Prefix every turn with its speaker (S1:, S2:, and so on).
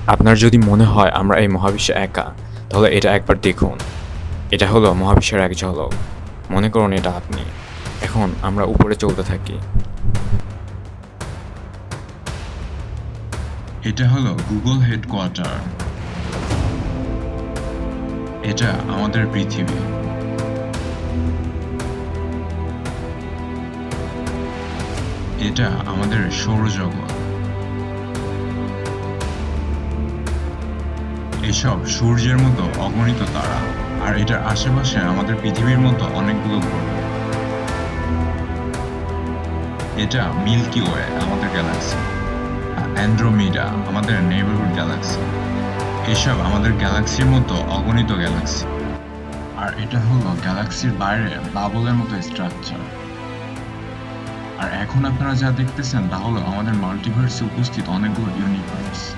S1: আপনার যদি মনে হয় আমরা এই মহাবিশ্বে একা, তাহলে এটা একবার দেখুন। এটা হলো মহাবিশ্বের এক ঝলক। মনে করুন এটা আপনি। এখন আমরা উপরে চলতে থাকি।
S2: এটা হলো গুগল হেডকোয়ার্টার। এটা আমাদের পৃথিবী। এটা আমাদের সৌরজগৎ। এসব সূর্যের মতো অগণিত তারা, আর এটার আশেপাশে আমাদের পৃথিবীর মতো অনেকগুলো গ্রহ। এটা মিল্কি ওয়ে আমাদের গ্যালাক্সি, আর অ্যান্ড্রোমিডা আমাদের নেইবারহুড গ্যালাক্সি। এসব আমাদের গ্যালাক্সির মতো অগণিত গ্যালাক্সি। আর এটা হলো গ্যালাক্সির বাইরে বাবলের মতো স্ট্রাকচার। আর এখন আপনারা যা দেখতেছেন তা হলো আমাদের মাল্টিভার্সে উপস্থিত অনেকগুলো ইউনিভার্স।